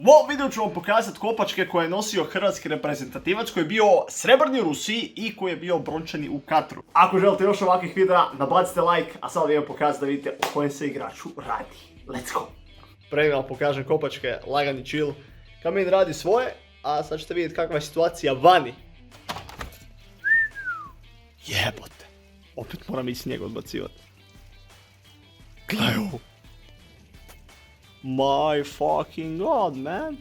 U ovom videu ću vam pokazati kopačke koje je nosio hrvatski reprezentativac koji je bio srebrni u Rusiji i koji je bio brončani u Katru. Ako želite još ovakvih videa, nabacite like, a sad vam pokazati da vidite o kojem se igraču radi. Let's go! Prvi vam pokažem kopačke, lagani chill. Kamin radi svoje, a sad ćete vidjeti kakva je situacija vani. Jebote. Opet moram ići snijeg odbacivati. Gledaj ovo. My fucking god, man.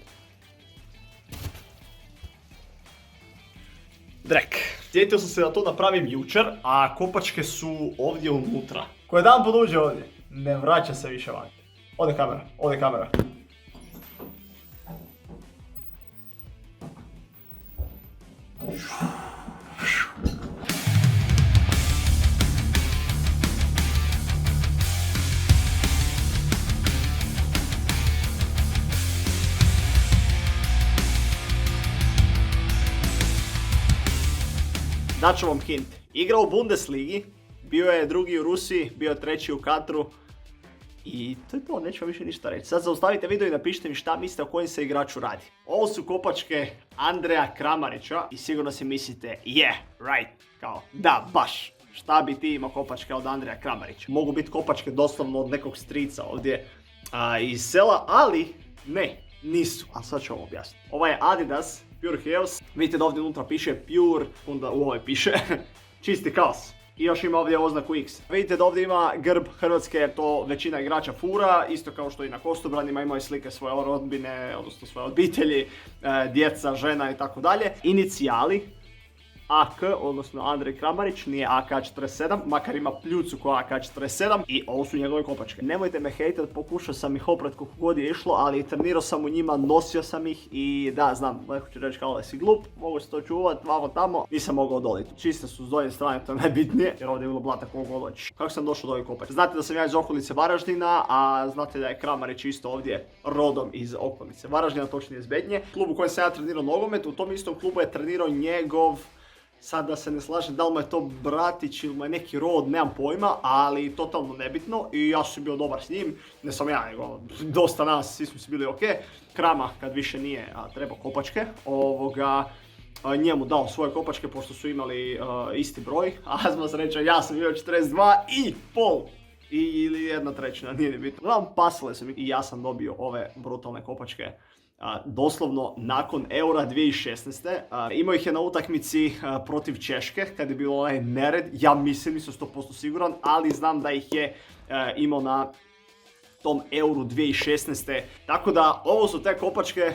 Drek. Sjetio sam se da to napravim jučer, a kopačke su ovdje unutra. Ko je dan poduđe ovdje, ne vraća se više van. Ode kamera, ode kamera. Daću vam hint. Igrao u Bundesligi, bio je drugi u Rusiji, bio je treći u Katru. I to je to, neću vam više ništa reći. Sad zaustavite video i napišite mi šta mislite o kojem se igraču radi. Ovo su kopačke Andreja Kramarića i sigurno si mislite, right, kao, da, baš. Šta bi ti imao kopačke od Andreja Kramarića? Mogu biti kopačke doslovno od nekog strica ovdje iz sela, ali ne, nisu. A sad ću vam objasniti. Ovo je Adidas Pure Chaos. Vidite da ovdje unutra piše Pure, onda u ovoj piše čisti kaos. I još ima ovdje oznaku X. Vidite da ovdje ima grb Hrvatske jer to većina igrača fura, isto kao što i na kostobranima imaju slike svoje rodbine, odnosno svoje obitelji, djeca, žena i tako dalje. Inicijali AK, odnosno Andrej Kramarić, nije AK-47, makar ima pljucu ko AK-47 i ovo su njegove kopačke. Nemojte me hejtat, pokušao sam ih oprat koliko god je išlo, ali trenirao sam u njima, nosio sam ih i da, znam, neko ću reći kao da si glup, mogu se to čuvat, vamo tamo, nisam mogao odoliti. Čiste su s donje strane, to je najbitnije, jer ovdje je bilo blata koliko god hoćeš. Kako sam došao do ovih kopačke? Znate da sam ja iz okolice Varaždina, a znate da je Kramarić isto ovdje rodom iz okolice Varaždina, točnije iz Bednje. Klub u kojem sam ja trenirao nogomet, u tom istom klubu je trenirao njegov, sad da se ne slažem da li mu je to bratić ili mu je neki rod, nemam pojma, ali totalno nebitno i ja sam bio dobar s njim, ne sam ja nego dosta nas, svi smo si bili ok. Krama kad više nije trebao kopačke, njemu dao svoje kopačke pošto su imali isti broj, a smo sreća ja sam bio 42,5 ili 1/3, nije ni bitno. Uglavnom pasale su mi i ja sam dobio ove brutalne kopačke. Doslovno nakon Eura 2016. Imao ih je na utakmici protiv Češke kad je bilo onaj nered, ja mislim, nisam 100% siguran, ali znam da ih je imao na tom Euru 2016. Tako da ovo su te kopačke,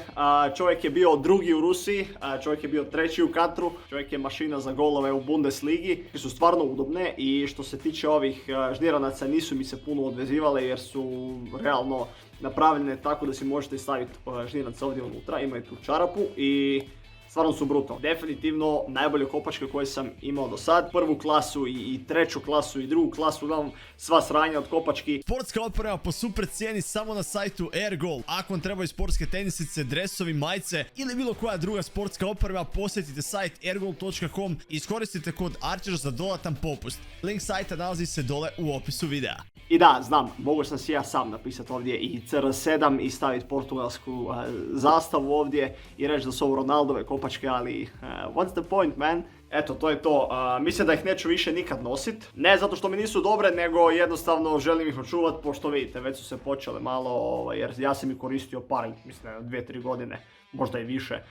čovjek je bio drugi u Rusiji, čovjek je bio treći u Katru, čovjek je mašina za golove u Bundesligi, koji su stvarno udobne i što se tiče ovih žnjeranaca nisu mi se puno odvezivale jer su realno napravljene tako da si možete staviti žnjeranac ovdje unutra, imaju tu čarapu i stvarno su brutalne. Definitivno najbolje kopačke koje sam imao do sad. Prvu klasu i treću klasu i drugu klasu, uglavnom sva sranja od kopački. Sportska oprema po super cijeni samo na sajtu Airgoal. Ako vam trebaju sportske tenisice, dresovi, majice ili bilo koja druga sportska oprema, posjetite sajt airgoal.com i iskoristite kod Archer za dodatan popust. Link sajta nalazi se dole u opisu videa. I da, znam, mogu sam si ja sam napisati ovdje i CR7 i staviti portugalsku zastavu ovdje i reći da su ovo Ronaldove kopačke, ali what's the point, man? Eto, to je to. Mislim da ih neću više nikad nosit. Ne zato što mi nisu dobre, nego jednostavno želim ih očuvat, pošto vidite, već su se počele malo, jer ja sam ih koristio par, mislim, 2-3 godine, možda i više,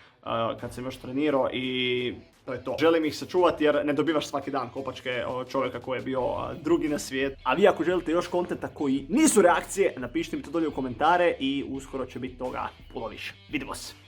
kad sam još trenirao i to je to. Želim ih sačuvati jer ne dobivaš svaki dan kopačke od čovjeka koji je bio drugi na svijet. A vi ako želite još kontenta koji nisu reakcije, napišite mi to dolje u komentare i uskoro će biti toga puno više. Vidimo se!